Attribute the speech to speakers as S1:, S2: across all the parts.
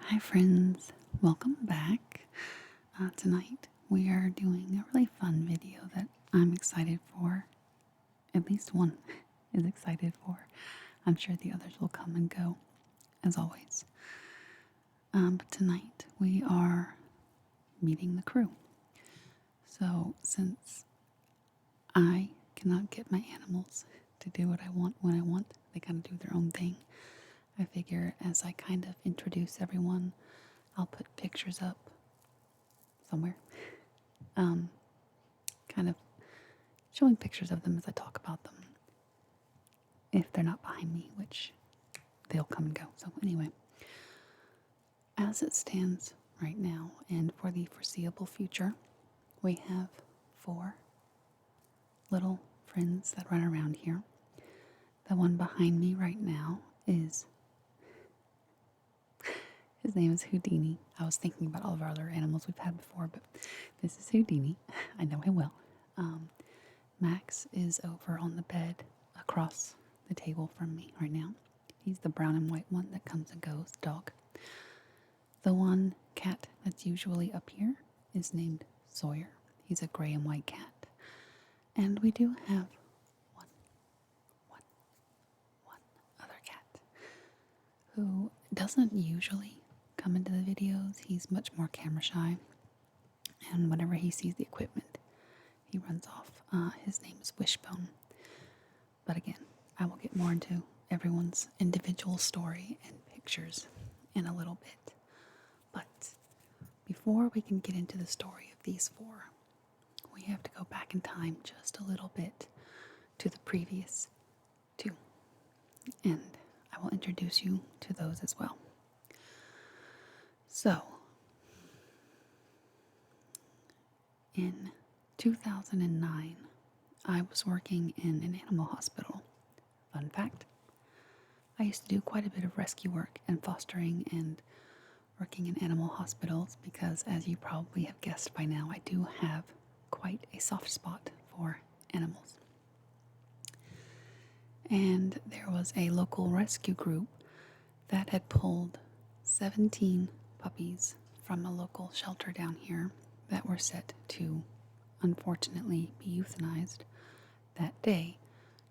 S1: Hi, friends. Welcome back. Tonight we are doing a really fun video that I'm excited for. At least one is excited for. I'm sure the others will come and go, as always. But tonight we are meeting the crew. So, since I cannot get my animals to do what I want when I want, they kind of do their own thing. I figure as I kind of introduce everyone, I'll put pictures up somewhere. Kind of showing pictures of them as I talk about them. If they're not behind me, which they'll come and go. So, anyway, as it stands right now and for the foreseeable future, we have 4 little friends that run around here. The one behind me right now is, his name is Houdini. I was thinking about all of our other animals we've had before, but this is Houdini. I know him well. Max is over on the bed across the table from me right now. He's the brown and white one that comes and goes, dog. The one cat that's usually up here is named Sawyer. He's a gray and white cat. And we do have one other cat who doesn't usually come into the videos. He's much more camera shy. And whenever he sees the equipment, he runs off. His name is Wishbone. But again, I will get more into everyone's individual story and pictures in a little bit. But before we can get into the story of these 4, we have to go back in time just a little bit to the previous 2. And I will introduce you to those as well. So, in 2009, I was working in an animal hospital. Fun fact, I used to do quite a bit of rescue work and fostering and working in animal hospitals because, as you probably have guessed by now, I do have quite a soft spot for animals. And there was a local rescue group that had pulled 17 puppies from a local shelter down here that were set to, unfortunately, be euthanized that day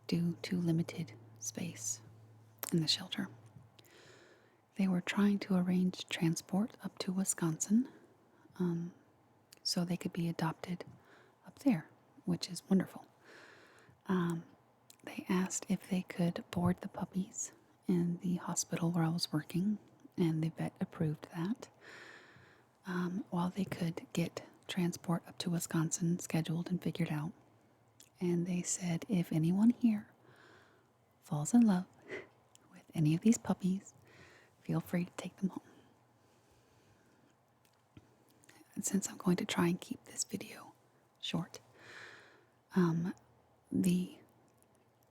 S1: due to limited space in the shelter. They were trying to arrange transport up to Wisconsin so they could be adopted up there, which is wonderful. They asked if they could board the puppies in the hospital where I was working, and the vet approved that. While they could get transport up to Wisconsin scheduled and figured out. And they said if anyone here falls in love with any of these puppies, feel free to take them home. And since I'm going to try and keep this video short, the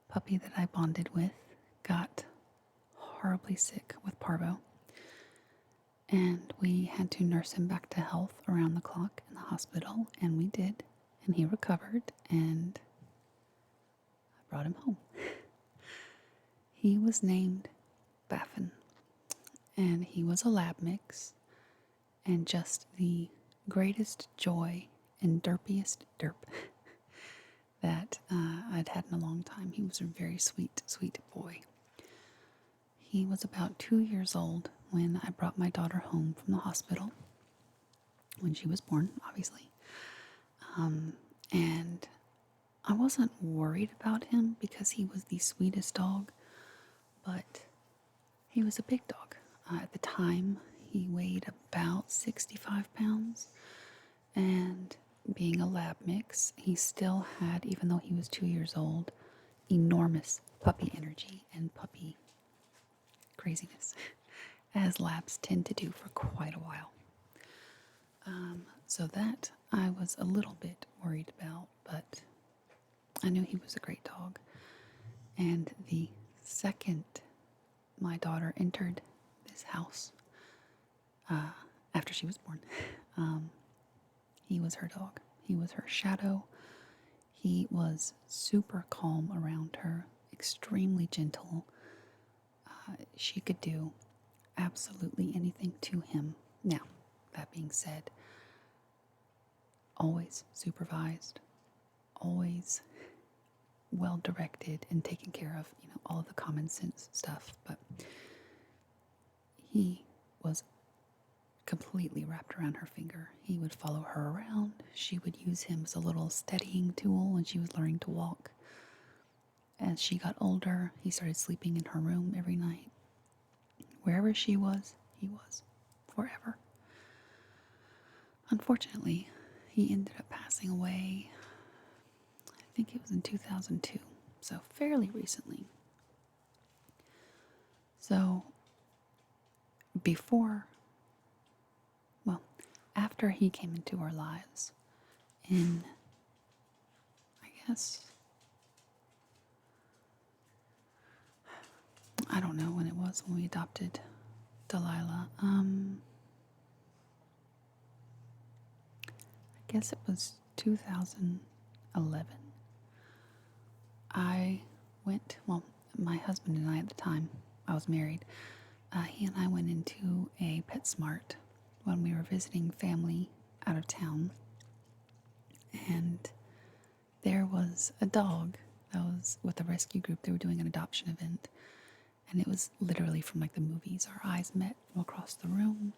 S1: puppy that I bonded with got horribly sick with parvo, and we had to nurse him back to health around the clock in the hospital, and we did, and he recovered, and I brought him home. He was named Baffin, and he was a lab mix, and just the greatest joy and derpiest derp that I'd had in a long time. He was a very sweet, sweet boy. He was about 2 years old when I brought my daughter home from the hospital, when she was born, obviously. And I wasn't worried about him because he was the sweetest dog, but he was a big dog. At the time, he weighed about 65 pounds, and being a lab mix, he still had, even though he was 2 years old, enormous puppy energy and puppy craziness, as labs tend to do for quite a while. So that I was a little bit worried about, but I knew he was a great dog. And the second my daughter entered this house, after she was born, he was her dog. He was her shadow. He was super calm around her, extremely gentle. She could do absolutely anything to him. Now, that being said, always supervised, always well directed and taken care of, all of the common sense stuff. But he was completely wrapped around her finger. He would follow her around. She would use him as a little steadying tool when she was learning to walk. As she got older, he started sleeping in her room every night. Wherever she was, he was, forever. Unfortunately, he ended up passing away, I think it was in 2002, so fairly recently. So, after he came into our lives, in, I guess, I don't know when it was when we adopted Delilah. I guess it was 2011. My husband and I at the time, I was married, he and I went into a PetSmart when we were visiting family out of town. And there was a dog that was with a rescue group. They were doing an adoption event. And it was literally from like the movies. Our eyes met from across the room,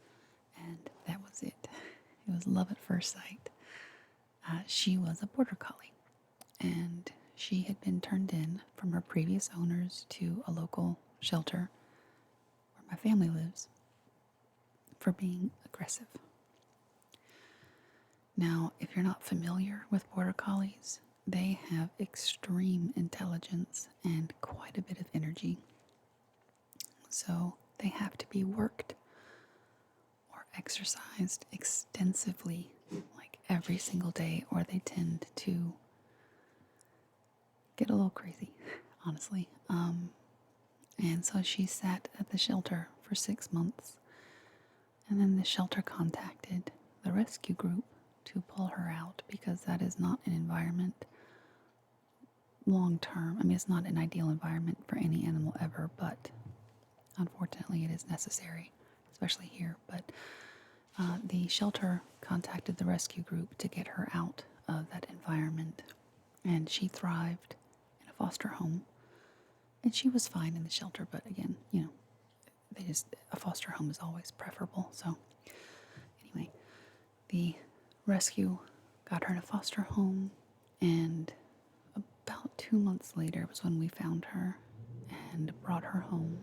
S1: and that was it. It was love at first sight. She was a border collie, and she had been turned in from her previous owners to a local shelter where my family lives for being aggressive. Now, if you're not familiar with border collies, they have extreme intelligence and quite a bit of energy. So they have to be worked or exercised extensively, like every single day, or they tend to get a little crazy, honestly. And so she sat at the shelter for 6 months, and then the shelter contacted the rescue group to pull her out because that is not an environment long term. I mean, it's not an ideal environment for any animal ever, but unfortunately it is necessary, especially here. But the shelter contacted the rescue group to get her out of that environment, and she thrived in a foster home. And she was fine in the shelter, but again, a foster home is always preferable. So anyway, the rescue got her in a foster home, and about 2 months later was when we found her and brought her home.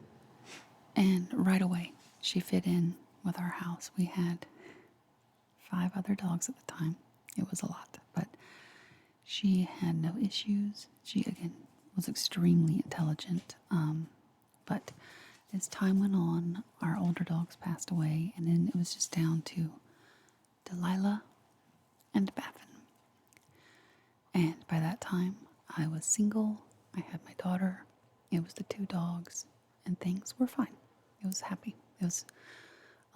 S1: And right away, she fit in with our house. We had 5 other dogs at the time. It was a lot, but she had no issues. She, again, was extremely intelligent. But as time went on, our older dogs passed away, and then it was just down to Delilah and Baffin. And by that time, I was single. I had my daughter. It was the 2 dogs, and things were fine. It was happy. It was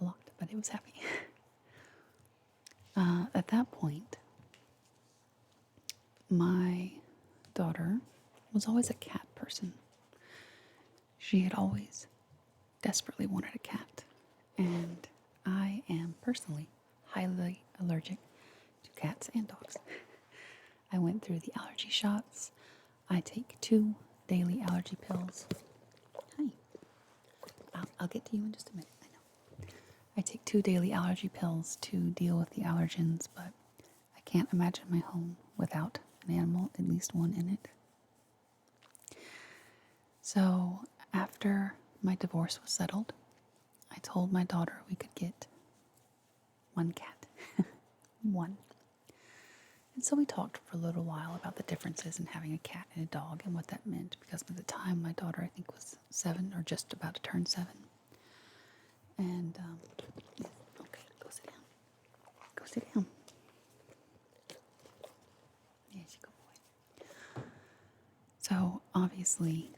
S1: a lot, but it was happy. At that point, my daughter was always a cat person. She had always desperately wanted a cat, and I am personally highly allergic to cats and dogs. I went through the allergy shots. I take 2 daily allergy pills. Hi. I'll get to you in just a minute. I know. I take 2 daily allergy pills to deal with the allergens, but I can't imagine my home without an animal, at least one in it. So after my divorce was settled, I told my daughter we could get 1 cat. 1. And so we talked for a little while about the differences in having a cat and a dog and what that meant, because by the time my daughter, I think, was 7 or just about to turn 7. And, okay, go sit down. Go sit down. Yes, you go, boy. So, obviously,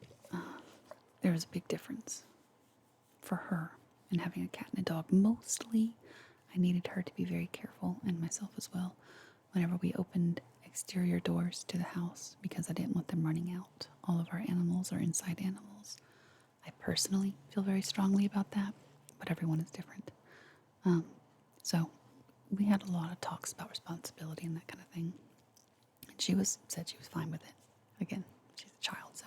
S1: there was a big difference for her in having a cat and a dog. Mostly, I needed her to be very careful, and myself as well, whenever we opened exterior doors to the house, because I didn't want them running out. All of our animals are inside animals. I personally feel very strongly about that, but everyone is different. So we had a lot of talks about responsibility and that kind of thing. And said she was fine with it. Again, she's a child, so.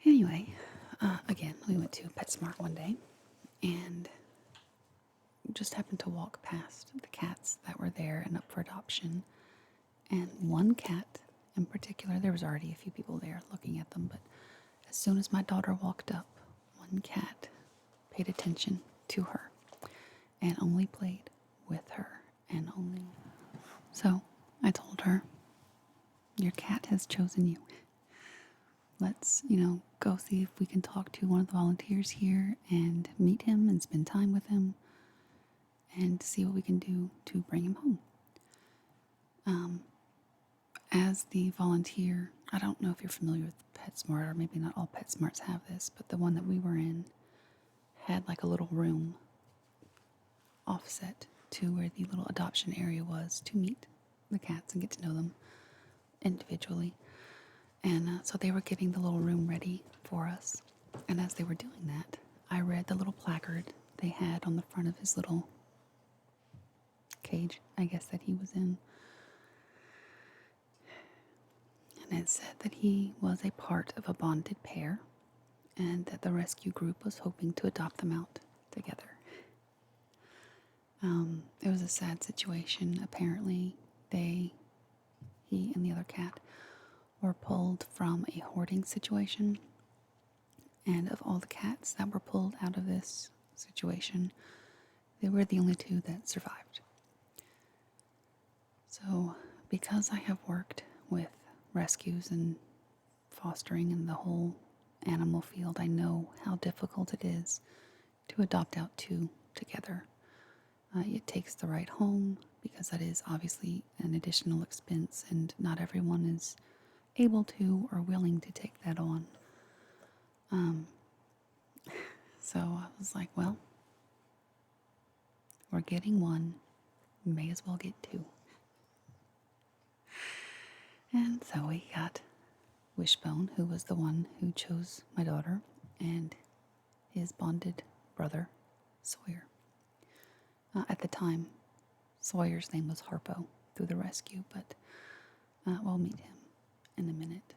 S1: Anyway, again, we went to PetSmart one day and just happened to walk past the cats that were there and up for adoption. And one cat in particular, there was already a few people there looking at them, but as soon as my daughter walked up, one cat paid attention to her and only played with her and only. So I told her, your cat has chosen you. Let's, go see if we can talk to one of the volunteers here and meet him and spend time with him and see what we can do to bring him home. As the volunteer, I don't know if you're familiar with PetSmart, or maybe not all PetSmarts have this, but the one that we were in had like a little room offset to where the little adoption area was to meet the cats and get to know them individually. And so they were getting the little room ready for us. And as they were doing that, I read the little placard they had on the front of his little cage, I guess, that he was in. And it said that he was a part of a bonded pair and that the rescue group was hoping to adopt them out together. It was a sad situation. Apparently, he and the other cat were pulled from a hoarding situation. And of all the cats that were pulled out of this situation, they were the only two that survived. So, because I have worked with rescues and fostering in the whole animal field, I know how difficult it is to adopt out two together. It takes the right home, because that is obviously an additional expense, and not everyone is able to or willing to take that on. So I was like, well, we're getting one, we may as well get two. And so we got Wishbone, who was the one who chose my daughter, and his bonded brother, Sawyer. At the time, Sawyer's name was Harpo through the rescue, but we'll meet him in a minute.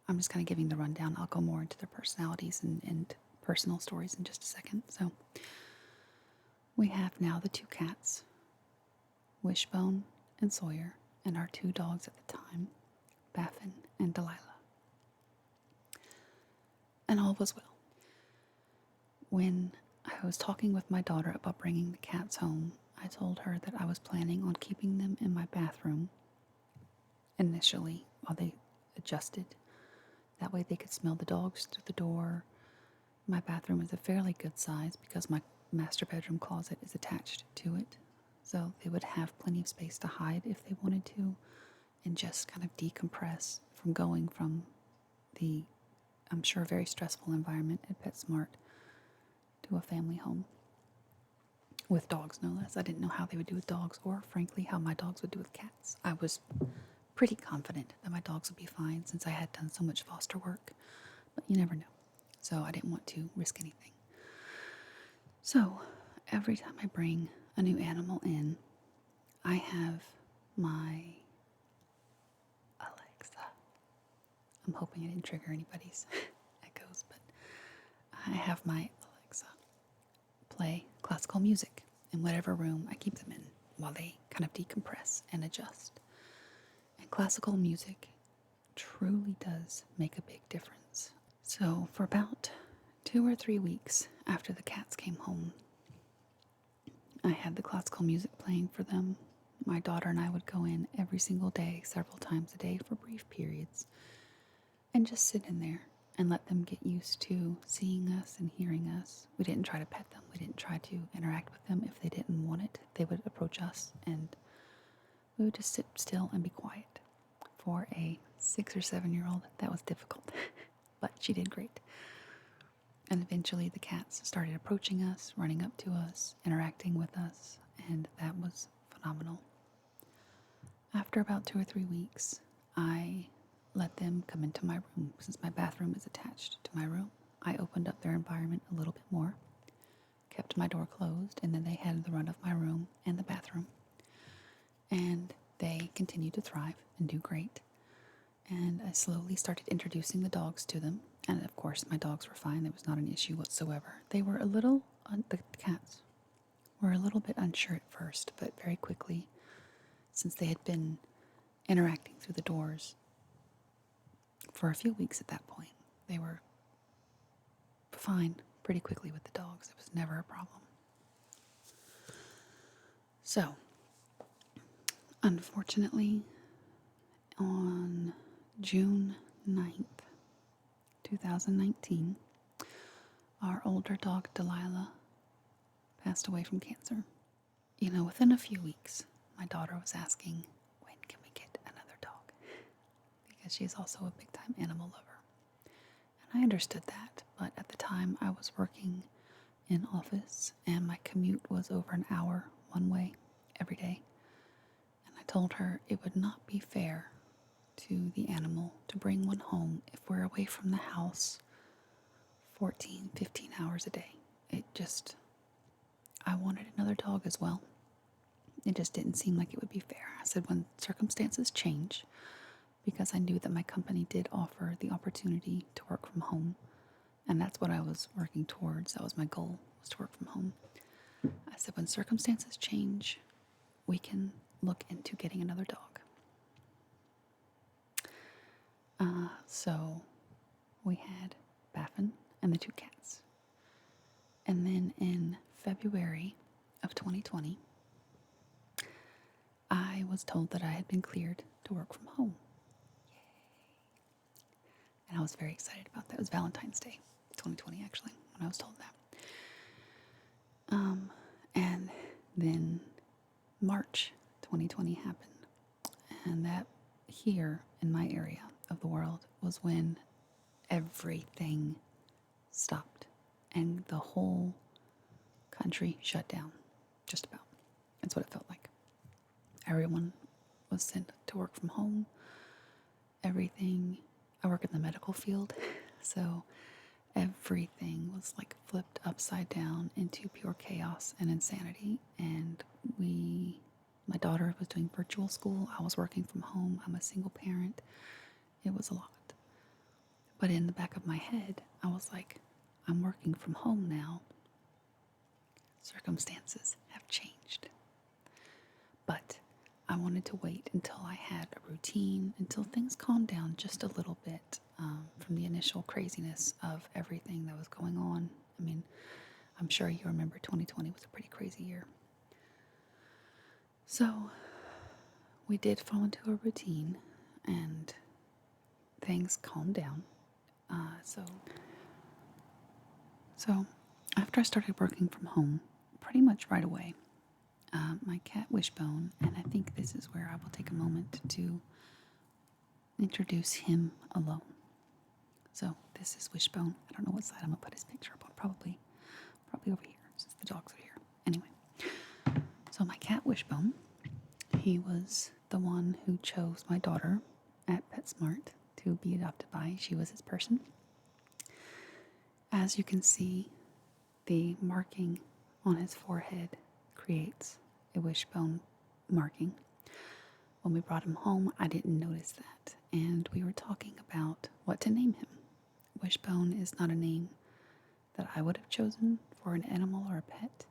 S1: I'm just kind of giving the rundown. I'll go more into their personalities and personal stories in just a second. So we have now the two cats, Wishbone and Sawyer, and our two dogs at the time, Baffin and Delilah. And all was well. When I was talking with my daughter about bringing the cats home, I told her that I was planning on keeping them in my bathroom initially while they adjusted. That way they could smell the dogs through the door. My bathroom is a fairly good size because my master bedroom closet is attached to it. So they would have plenty of space to hide if they wanted to, and just kind of decompress from going from the, I'm sure, very stressful environment at PetSmart to a family home. With dogs, no less. I didn't know how they would do with dogs, or frankly, how my dogs would do with cats. I was pretty confident that my dogs would be fine since I had done so much foster work, but you never know. So I didn't want to risk anything. So every time I bring a new animal in, I have my Alexa. I'm hoping I didn't trigger anybody's echoes, but I have my Alexa play classical music in whatever room I keep them in while they kind of decompress and adjust. And classical music truly does make a big difference. So for about 2 or 3 weeks after the cats came home, I had the classical music playing for them. My daughter and I would go in every single day, several times a day for brief periods, and just sit in there and let them get used to seeing us and hearing us. We didn't try to pet them. We didn't try to interact with them. If they didn't want it, they would approach us, and we would just sit still and be quiet. For a 6 or 7-year-old, that was difficult, but she did great. And eventually the cats started approaching us, running up to us, interacting with us, and that was phenomenal. After about 2 or 3 weeks, I let them come into my room. Since my bathroom is attached to my room, I opened up their environment a little bit more, kept my door closed, and then they had the run of my room and the bathroom. And they continued to thrive and do great. And I slowly started introducing the dogs to them. And of course, my dogs were fine. There was not an issue whatsoever. They were a little, the cats were a little bit unsure at first, but very quickly, since they had been interacting through the doors for a few weeks at that point, they were fine pretty quickly with the dogs. It was never a problem. So, unfortunately, on June 9th, 2019, our older dog Delilah passed away from cancer. You know, within a few weeks, my daughter was asking, when can we get another dog? Because she's also a big time animal lover. And I understood that, but at the time I was working in office and my commute was over an hour one way every day. And I told her it would not be fair to the animal to bring one home if we're away from the house 14, 15 hours a day. I wanted another dog as well. It just didn't seem like it would be fair. I said when circumstances change, because I knew that my company did offer the opportunity to work from home, and that's what I was working towards. That was my goal, was to work from home. I said when circumstances change, we can look into getting another dog. So we had Baffin and the two cats. And then in February of 2020, I was told that I had been cleared to work from home. Yay. And I was very excited about that. It was Valentine's Day, 2020 actually, when I was told that. And then March 2020 happened. And that here in my area of the world was when everything stopped and the whole country shut down, just about. That's what it felt like. Everyone was sent to work from home. Everything, I work in the medical field, so everything was like flipped upside down into pure chaos and insanity. And my daughter was doing virtual school. I was working from home. I'm a single parent. It was a lot. But in the back of my head, I was like, I'm working from home now. Circumstances have changed. But I wanted to wait until I had a routine, until things calmed down just a little bit from the initial craziness of everything that was going on. I mean, I'm sure you remember 2020 was a pretty crazy year. So we did fall into a routine and things calmed down. So after I started working from home, pretty much right away, my cat Wishbone, and I think this is where I will take a moment to introduce him alone. So this is Wishbone. I don't know what side I'm gonna put his picture up on. Probably over here, since the dogs are here. Anyway, so my cat Wishbone, he was the one who chose my daughter at PetSmart to be adopted by. She was his person. As you can see, the marking on his forehead creates a wishbone marking. When we brought him home, I didn't notice that, and we were talking about what to name him. Wishbone is not a name that I would have chosen for an animal or a pet,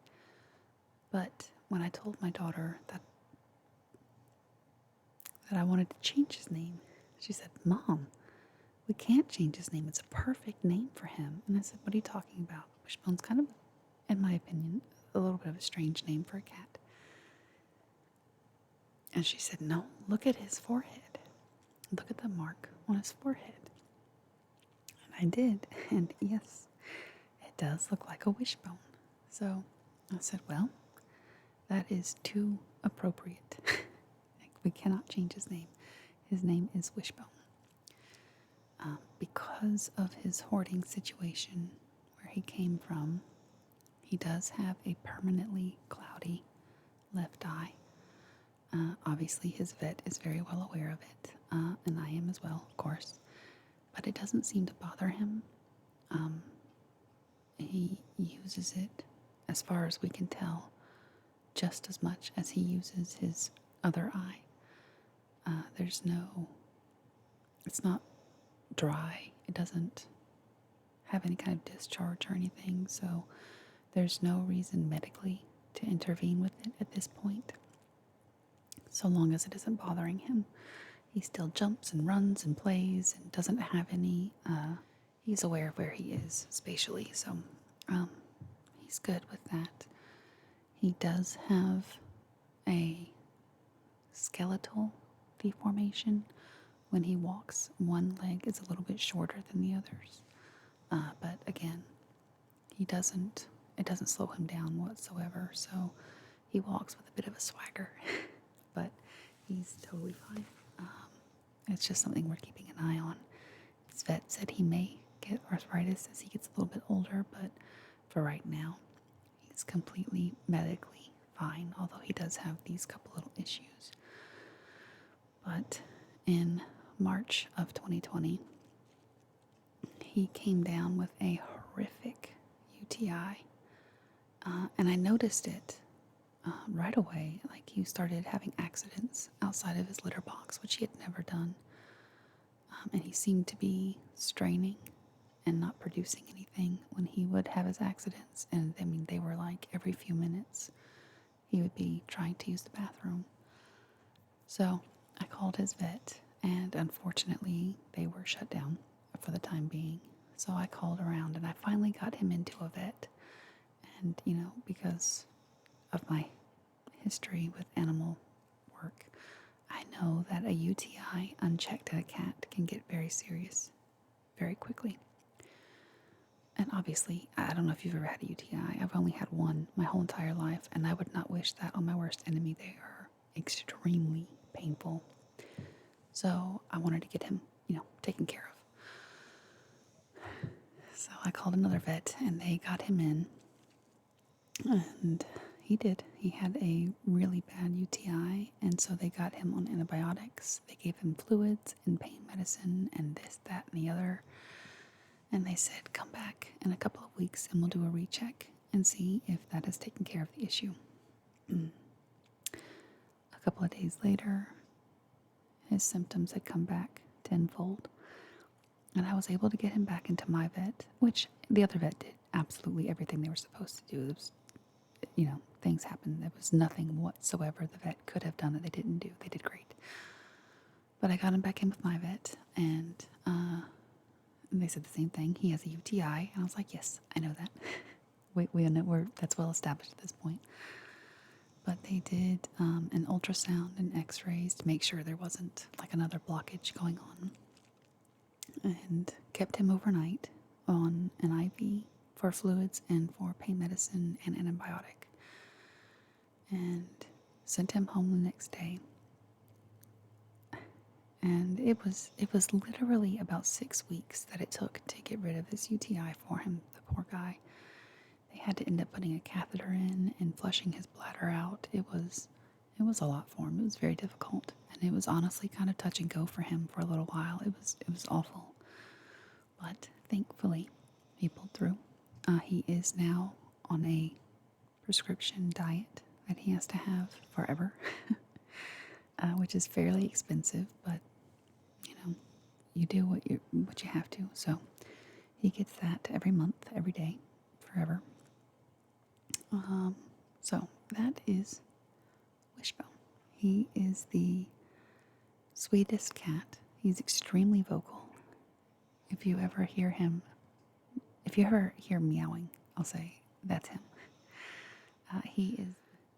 S1: but when I told my daughter that I wanted to change his name, she said, "Mom, we can't change his name. It's a perfect name for him." And I said, "What are you talking about? Wishbone's kind of, in my opinion, a little bit of a strange name for a cat." And she said, "No, look at his forehead. Look at the mark on his forehead." And I did, and yes, it does look like a wishbone. So I said, "Well, that is too appropriate. We cannot change his name. His name is Wishbone." Because of his hoarding situation where he came from, he does have a permanently cloudy left eye. Obviously, his vet is very well aware of it, and I am as well, of course. But it doesn't seem to bother him. he uses it, as far as we can tell, just as much as he uses his other eye. There's no, it's not dry. It doesn't have any kind of discharge or anything, so there's no reason medically to intervene with it at this point. So long as it isn't bothering him, he still jumps and runs and plays and doesn't have any, he's aware of where he is spatially, so he's good with that. He does have a skeletal deformation. When he walks, one leg is a little bit shorter than the others. But again, it doesn't slow him down whatsoever. So he walks with a bit of a swagger, but he's totally fine. It's just something we're keeping an eye on. His vet said he may get arthritis as he gets a little bit older, but for right now, he's completely medically fine, although he does have these couple little issues. But in March of 2020, he came down with a horrific UTI. And I noticed it right away. Like, he started having accidents outside of his litter box, which he had never done. And he seemed to be straining and not producing anything when he would have his accidents. And I mean, they were like every few minutes he would be trying to use the bathroom. So I called his vet, and unfortunately they were shut down for the time being. So I called around and I finally got him into a vet. And, because of my history with animal work, I know that a UTI unchecked in a cat can get very serious very quickly. And obviously, I don't know if you've ever had a UTI. I've only had one my whole entire life, and I would not wish that on my worst enemy. They are extremely painful. So I wanted to get him, taken care of. So I called another vet, and they got him in. And he did. He had a really bad UTI, and so they got him on antibiotics. They gave him fluids and pain medicine and this, that, and the other. And they said, come back in a couple of weeks and we'll do a recheck and see if that has taken care of the issue. A couple of days later, his symptoms had come back tenfold. And I was able to get him back into my vet, which the other vet did absolutely everything they were supposed to do. It was, things happened. There was nothing whatsoever the vet could have done that they didn't do. They did great. But I got him back in with my vet, and they said the same thing. He has a UTI. And I was like, yes, I know that. we know that's well established at this point. But they did an ultrasound and x-rays to make sure there wasn't like another blockage going on. And kept him overnight on an IV for fluids and for pain medicine and antibiotic. And sent him home the next day. And it was literally about 6 weeks that it took to get rid of this UTI for him, the poor guy. They had to end up putting a catheter in and flushing his bladder out. It was a lot for him. It was very difficult. And it was honestly kind of touch and go for him for a little while. It was awful. But thankfully, he pulled through. He is now on a prescription diet that he has to have forever, which is fairly expensive, but you do what you have to. So he gets that every month, every day, forever. So that is Wishbone. He is the sweetest cat. He's extremely vocal. If you ever hear meowing, I'll say that's him. He is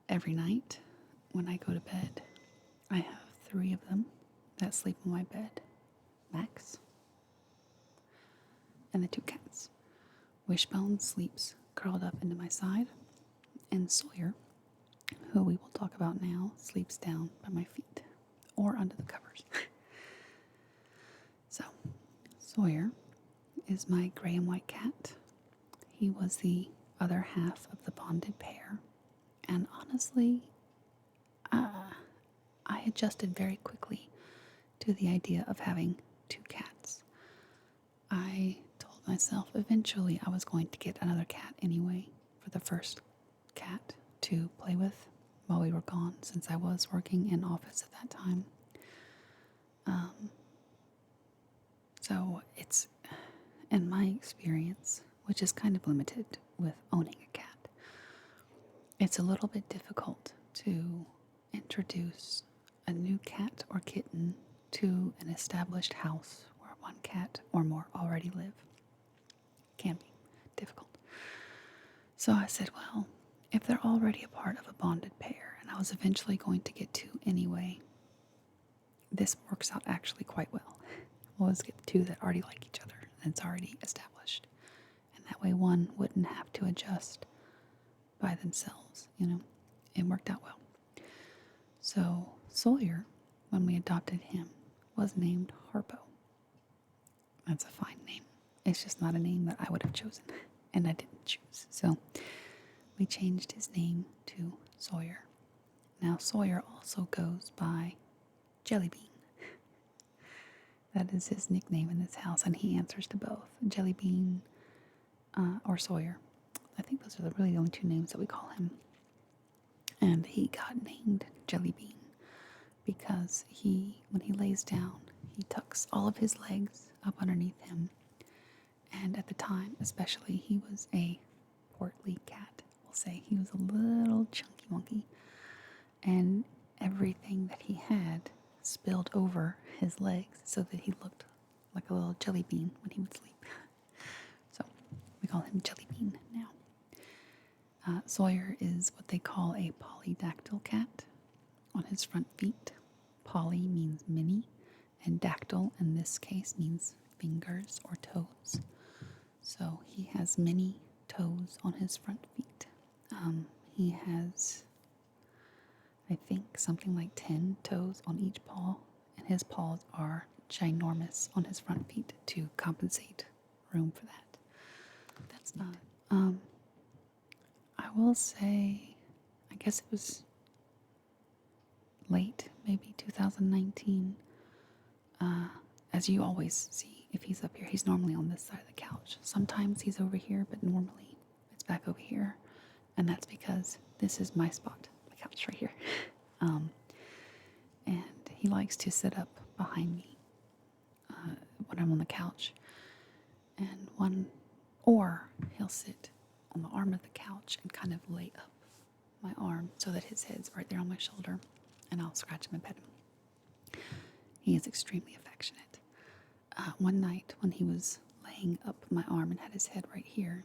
S1: every night when I go to bed. I have 3 of them that sleep in my bed. Max and the 2 cats. Wishbone sleeps curled up into my side, and Sawyer, who we will talk about now, sleeps down by my feet or under the covers. So, Sawyer is my gray and white cat. He was the other half of the bonded pair, and honestly, I adjusted very quickly to the idea of having 2 cats. I told myself, eventually I was going to get another cat anyway, for the first cat to play with while we were gone, since I was working in office at that time. So it's, in my experience, which is kind of limited with owning a cat, it's a little bit difficult to introduce a new cat or kitten to an established house where one cat or more already live. Can be difficult. So I said, well, if they're already a part of a bonded pair, and I was eventually going to get two anyway, this works out actually quite well. We'll just get two that already like each other, and it's already established. And that way one wouldn't have to adjust by themselves, It worked out well. So Sawyer, when we adopted him, was named Harpo. That's a fine name. It's just not a name that I would have chosen, and I didn't choose. So we changed his name to Sawyer. Now Sawyer also goes by Jellybean. That is his nickname in this house, and he answers to both, Jellybean or Sawyer. I think those are really the only two names that we call him. And he got named Jellybean because when he lays down, he tucks all of his legs up underneath him. And at the time, especially, he was a portly cat. We'll say he was a little chunky monkey. And everything that he had spilled over his legs so that he looked like a little jelly bean when he would sleep. So we call him Jellybean now. Sawyer is what they call a polydactyl cat on his front feet. Poly means many, and dactyl in this case means fingers or toes. So he has many toes on his front feet. He has, I think, something like 10 toes on each paw, and his paws are ginormous on his front feet to compensate room for that. That's not. I will say, I guess it was late, maybe 2019. As you always see, if he's up here, he's normally on this side of the couch. Sometimes he's over here, but normally it's back over here. And that's because this is my spot, the couch right here. And he likes to sit up behind me when I'm on the couch. Or he'll sit on the arm of the couch and kind of lay up my arm so that his head's right there on my shoulder, and I'll scratch him and pet him. He is extremely affectionate. One night when he was laying up my arm and had his head right here,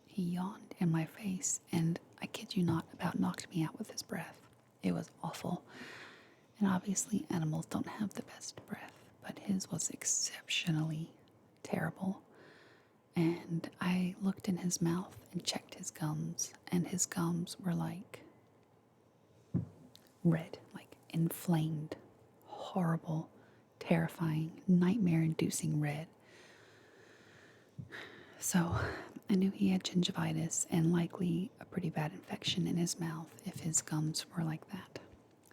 S1: he yawned in my face, and I kid you not, about knocked me out with his breath. It was awful. And obviously animals don't have the best breath, but his was exceptionally terrible. And I looked in his mouth and checked his gums, and his gums were like red, like inflamed, horrible, terrifying, nightmare-inducing red. So I knew he had gingivitis and likely a pretty bad infection in his mouth if his gums were like that.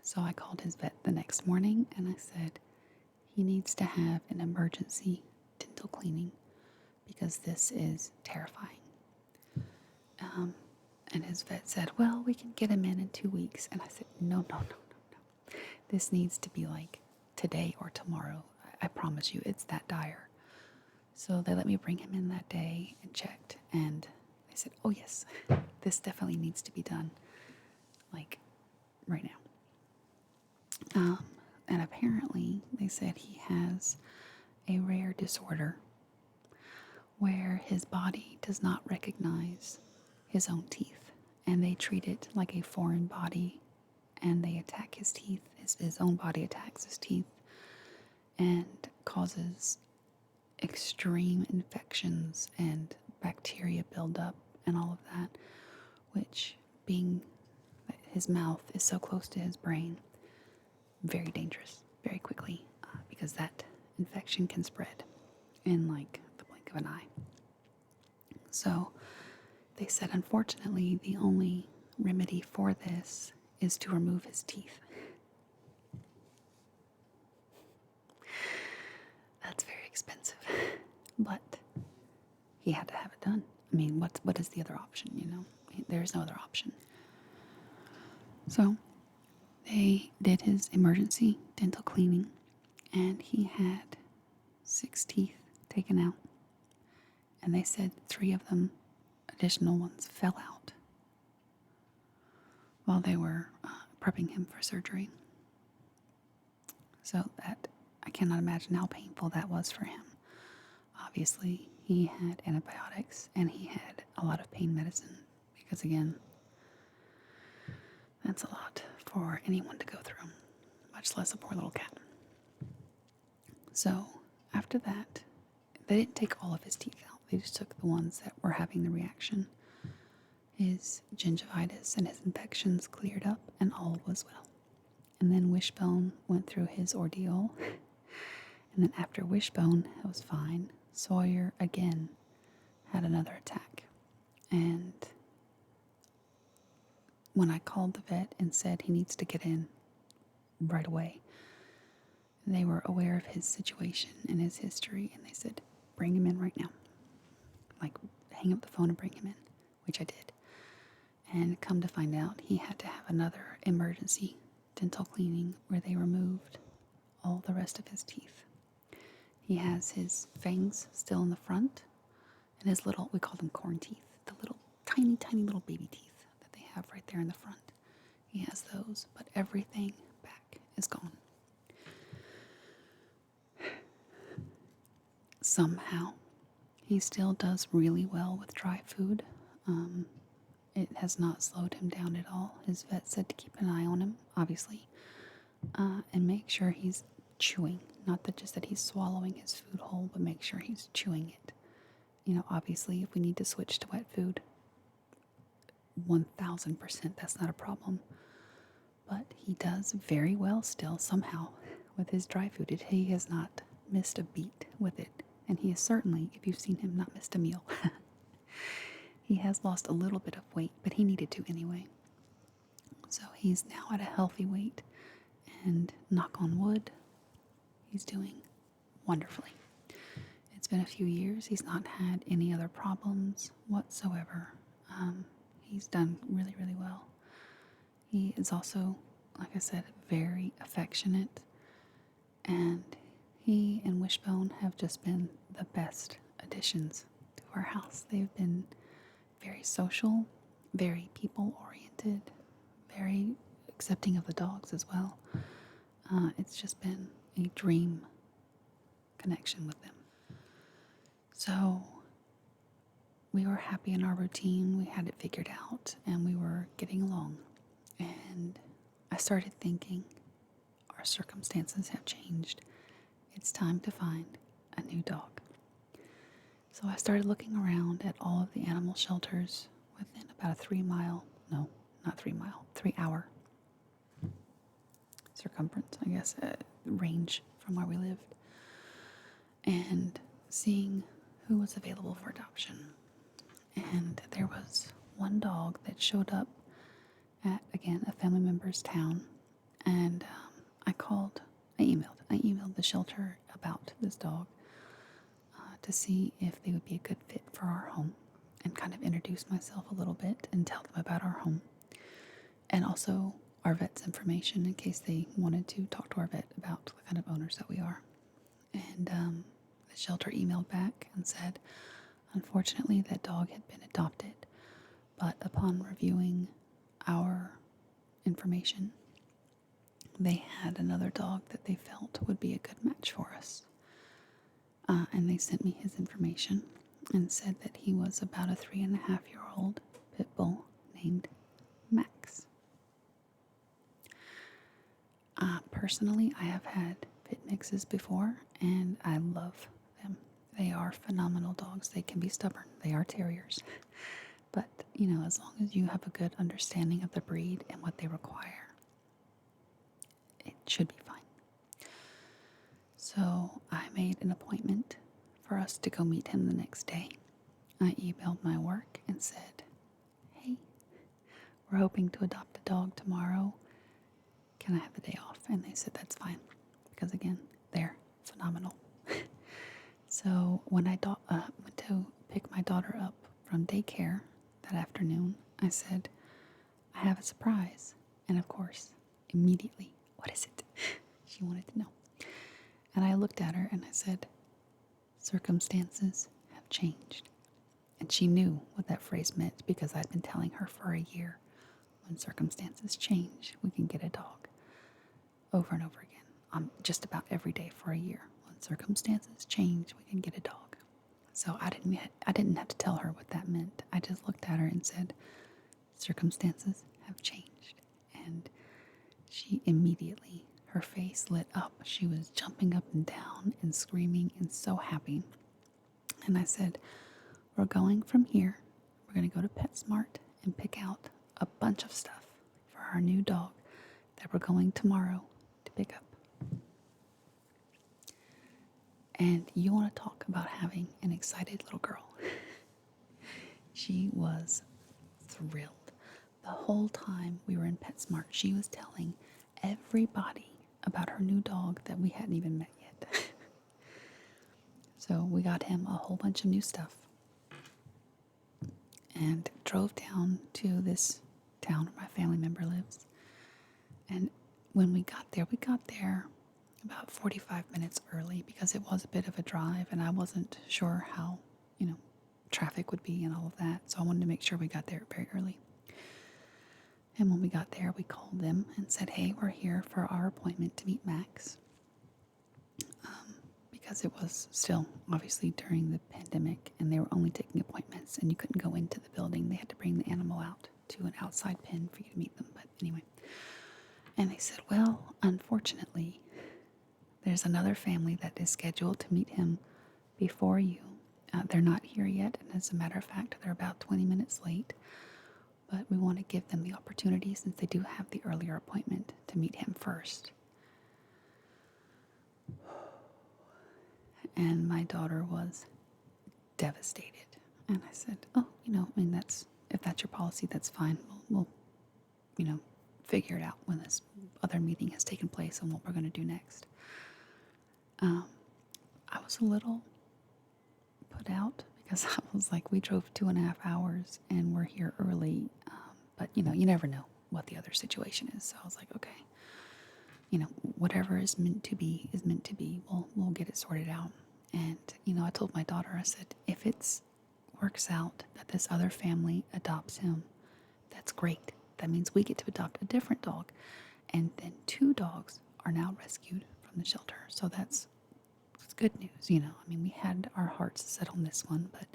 S1: So I called his vet the next morning and I said, he needs to have an emergency dental cleaning because this is terrifying. And his vet said, well, we can get him in 2 weeks. And I said, no. This needs to be like today or tomorrow. I promise you, it's that dire. So they let me bring him in that day and checked. And they said, oh yes, this definitely needs to be done. Like right now. And apparently they said he has a rare disorder where his body does not recognize his own teeth, and they treat it like a foreign body, and they attack his teeth. His own body attacks his teeth and causes extreme infections and bacteria buildup and all of that, which, being that his mouth is so close to his brain, very dangerous very quickly, because that infection can spread in like the blink of an eye. So they said, unfortunately, the only remedy for this is to remove his teeth. That's very expensive, but he had to have it done. I mean, what is the other option, you know? There is no other option. So they did his emergency dental cleaning, and he had 6 teeth taken out. And they said 3 of them, additional ones, fell out while they were prepping him for surgery. So that, I cannot imagine how painful that was for him. Obviously, he had antibiotics and he had a lot of pain medicine because, again, that's a lot for anyone to go through, much less a poor little cat. So after that, they didn't take all of his teeth out. They just took the ones that were having the reaction. His gingivitis and his infections cleared up and all was well. And then Wishbone went through his ordeal. And then after Wishbone was fine, Sawyer again had another attack. And when I called the vet and said he needs to get in right away, they were aware of his situation and his history, and they said, bring him in right now. Like, hang up the phone and bring him in, which I did. And come to find out, he had to have another emergency dental cleaning where they removed all the rest of his teeth. He has his fangs still in the front, and his little, we call them corn teeth, the little tiny, tiny little baby teeth that they have right there in the front. He has those, but everything back is gone. Somehow, he still does really well with dry food. It has not slowed him down at all. His vet said to keep an eye on him, obviously, and make sure he's chewing. Not that just that he's swallowing his food whole, but make sure he's chewing it. You know, obviously, if we need to switch to wet food, 1000%, that's not a problem. But he does very well still, somehow, with his dry food. He has not missed a beat with it. And he has certainly, if you've seen him, not missed a meal. He has lost a little bit of weight, but he needed to anyway. So he's now at a healthy weight. And knock on wood, he's doing wonderfully. It's been a few years. He's not had any other problems whatsoever. He's done really, really well. He is also, like I said, very affectionate. And he and Wishbone have just been the best additions to our house. They've been very social, very people-oriented, very accepting of the dogs as well. It's just been a dream connection with them. So we were happy in our routine. We had it figured out, and we were getting along. And I started thinking, our circumstances have changed. It's time to find a new dog. So I started looking around at all of the animal shelters within about a 3 hour circumference, I guess, range from where we lived, and seeing who was available for adoption. And there was one dog that showed up at, again, a family member's town, and I emailed the shelter about this dog to see if they would be a good fit for our home, and kind of introduce myself a little bit and tell them about our home, and also our vet's information in case they wanted to talk to our vet about the kind of owners that we are. And the shelter emailed back and said, unfortunately, that dog had been adopted, but upon reviewing our information, they had another dog that they felt would be a good match for us. And they sent me his information and said that he was about a 3.5-year-old pit bull named Max. Personally, I have had pit mixes before, and I love them. They are phenomenal dogs. They can be stubborn. They are terriers. But, you know, as long as you have a good understanding of the breed and what they require, it should be fine. So I made an appointment for us to go meet him the next day. I emailed my work and said, hey, we're hoping to adopt a dog tomorrow. Can I have the day off? And they said that's fine, because again, they're phenomenal. So when I went to pick my daughter up from daycare that afternoon, I said, I have a surprise. And of course, immediately, what is it? She wanted to know. And I looked at her and I said, circumstances have changed. And she knew what that phrase meant because I'd been telling her for a year, when circumstances change, we can get a dog. Over and over again, just about every day for a year. When circumstances change, we can get a dog. So I didn't have to tell her what that meant. I just looked at her and said, circumstances have changed. And she immediately, her face lit up. She was jumping up and down and screaming and so happy. And I said, we're going from here. We're going to go to PetSmart and pick out a bunch of stuff for our new dog that we're going tomorrow to pick up. And you want to talk about having an excited little girl. She was thrilled. The whole time we were in PetSmart, she was telling everybody about her new dog that we hadn't even met yet. So we got him a whole bunch of new stuff and drove down to this town where my family member lives. And when we got there about 45 minutes early because it was a bit of a drive and I wasn't sure how, traffic would be and all of that. So I wanted to make sure we got there very early. And when we got there, we called them and said, hey, we're here for our appointment to meet Max. Because it was still obviously during the pandemic and they were only taking appointments and you couldn't go into the building. They had to bring the animal out to an outside pen for you to meet them. But anyway. And they said, well, unfortunately, there's another family that is scheduled to meet him before you. They're not here yet, and as a matter of fact, they're about 20 minutes late. But we want to give them the opportunity, since they do have the earlier appointment, to meet him first. And my daughter was devastated. And I said, oh, if that's your policy, that's fine. We'll figure it out when this other meeting has taken place and what we're going to do next. I was a little put out because I was like, we drove 2.5 hours and we're here early. But you never know what the other situation is. So I was like, okay, whatever is meant to be is meant to be. We'll get it sorted out. And, I told my daughter, I said, if it works out that this other family adopts him, that's great. That means we get to adopt a different dog. And then 2 dogs are now rescued from the shelter. So it's good news, we had our hearts set on this one, but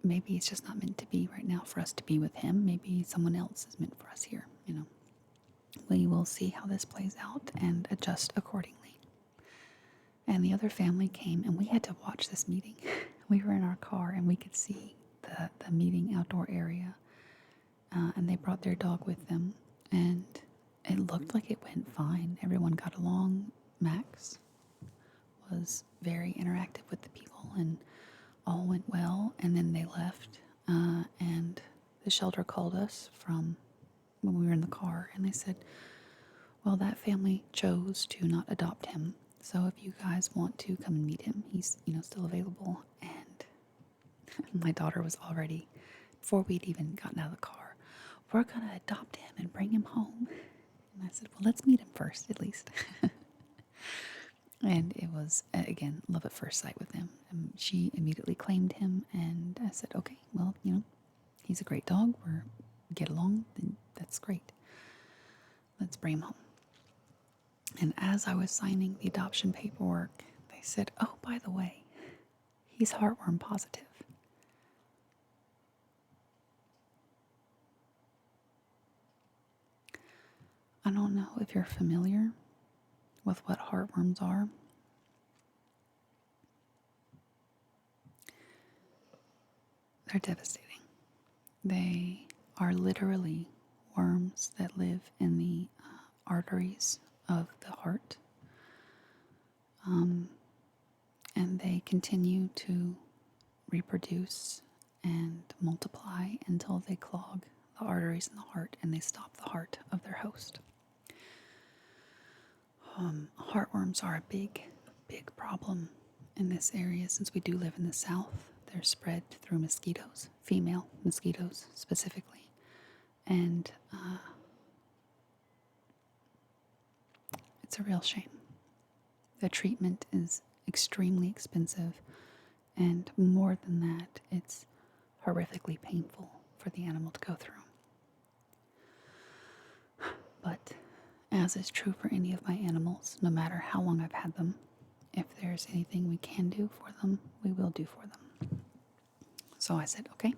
S1: maybe it's just not meant to be right now for us to be with him. Maybe someone else is meant for us here, We will see how this plays out and adjust accordingly. And the other family came and we had to watch this meeting. We were in our car and we could see the meeting outdoor area. And they brought their dog with them and it looked like it went fine. Everyone got along. Max was very interactive with the people and all went well. And then they left and the shelter called us from when we were in the car and they said, well, that family chose to not adopt him. So if you guys want to come and meet him, he's, still available. And my daughter was already, before we'd even gotten out of the car, we're going to adopt him and bring him home. And I said, well, let's meet him first, at least. And it was, again, love at first sight with him. She immediately claimed him, and I said, okay, well, he's a great dog. We get along, then that's great. Let's bring him home. And as I was signing the adoption paperwork, they said, oh, by the way, he's heartworm positive. I don't know if you're familiar with what heartworms are. They're devastating. They are literally worms that live in the arteries of the heart. And they continue to reproduce and multiply until they clog the arteries in the heart and they stop the heart of their host. Heartworms are a big problem in this area since we do live in the South. they're spread through mosquitoes, female mosquitoes specifically. And it's a real shame. The treatment is extremely expensive, and more than that, it's horrifically painful for the animal to go through. But as is true for any of my animals, no matter how long I've had them, if there's anything we can do for them, we will do for them. So I said, okay,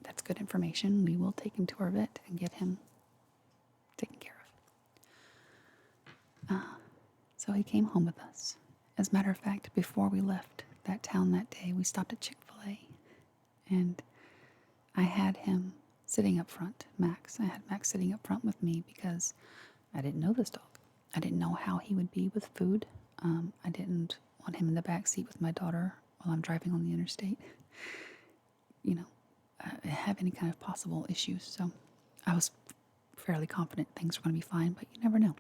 S1: that's good information. We will take him to our vet and get him taken care of. So he came home with us. As a matter of fact, before we left that town that day, we stopped at Chick-fil-A. And I had him sitting up front, Max. I had Max sitting up front with me because I didn't know this dog. I didn't know how he would be with food. I didn't want him in the back seat with my daughter while I'm driving on the interstate. Have any kind of possible issues. So I was fairly confident things were going to be fine, but you never know.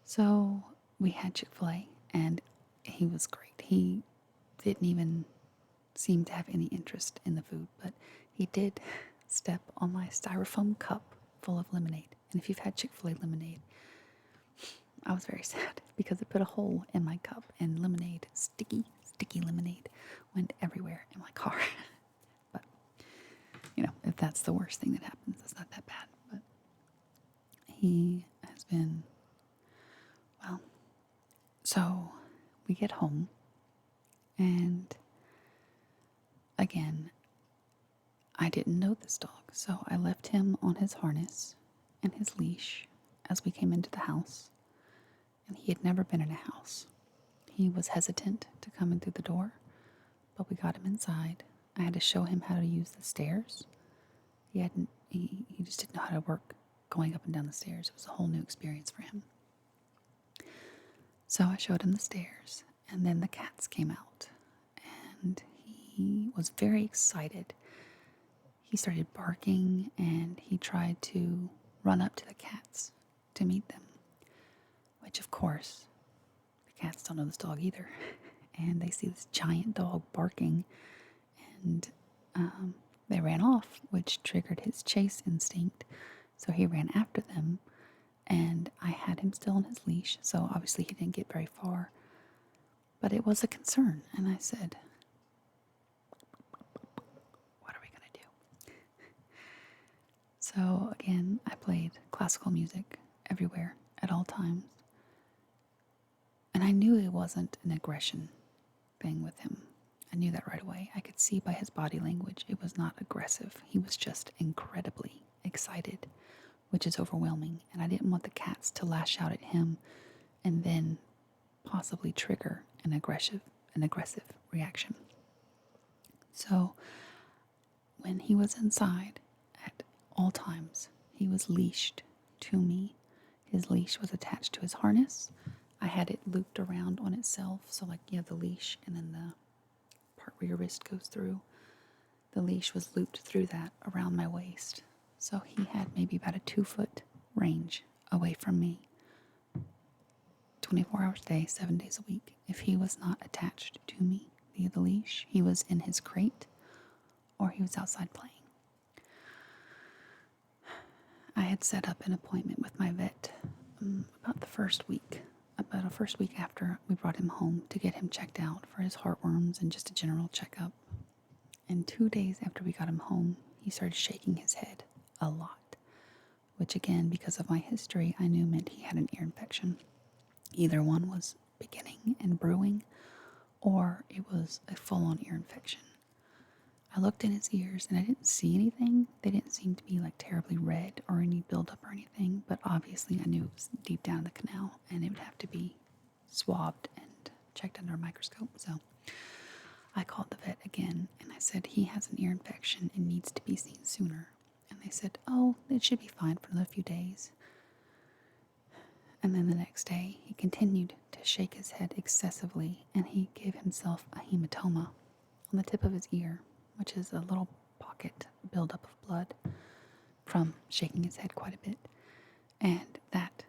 S1: So we had Chick-fil-A, and he was great. He didn't even seem to have any interest in the food, but he did step on my styrofoam cup full of lemonade. And if you've had Chick-fil-A lemonade, I was very sad because it put a hole in my cup, and lemonade, sticky lemonade, went everywhere in my car. But, if that's the worst thing that happens, it's not that bad. But he has been, well, so we get home, and again, I didn't know this dog, so I left him on his harness and his leash as we came into the house, and he had never been in a house. He was hesitant to come in through the door, but we got him inside. I had to show him how to use the stairs. He just didn't know how to work going up and down the stairs. It was a whole new experience for him. So I showed him the stairs, and then the cats came out, and he was very excited. He started barking, and he tried to run up to the cats to meet them, which, of course, the cats don't know this dog either. And they see this giant dog barking, and they ran off, which triggered his chase instinct. So he ran after them, and I had him still on his leash, so obviously he didn't get very far. But it was a concern, and I said, what are we going to do? So again, I played classical music everywhere at all times. And I knew it wasn't an aggression thing with him. I knew that right away. I could see by his body language it was not aggressive. He was just incredibly excited, which is overwhelming. And I didn't want the cats to lash out at him and then possibly trigger an aggressive reaction. So when he was inside, at all times, he was leashed to me. His leash was attached to his harness. I had it looped around on itself, so like you have the leash and then the part where your wrist goes through. The leash was looped through that around my waist. So he had maybe about a 2-foot range away from me, 24 hours a day, 7 days a week. If he was not attached to me via the leash, he was in his crate or he was outside playing. I had set up an appointment with my vet about a first week after we brought him home to get him checked out for his heartworms and just a general checkup. And 2 days after we got him home, he started shaking his head a lot, which again, because of my history, I knew meant he had an ear infection. Either one was beginning and brewing, or it was a full-on ear infection. I looked in his ears and I didn't see anything. They didn't seem to be like terribly red or any buildup or anything, but obviously I knew it was deep down in the canal and it would have to be swabbed and checked under a microscope. So I called the vet again and I said, he has an ear infection and needs to be seen sooner. And they said, oh, it should be fine for another few days. And then the next day, he continued to shake his head excessively, and he gave himself a hematoma on the tip of his ear, which is a little pocket buildup of blood from shaking his head quite a bit. And that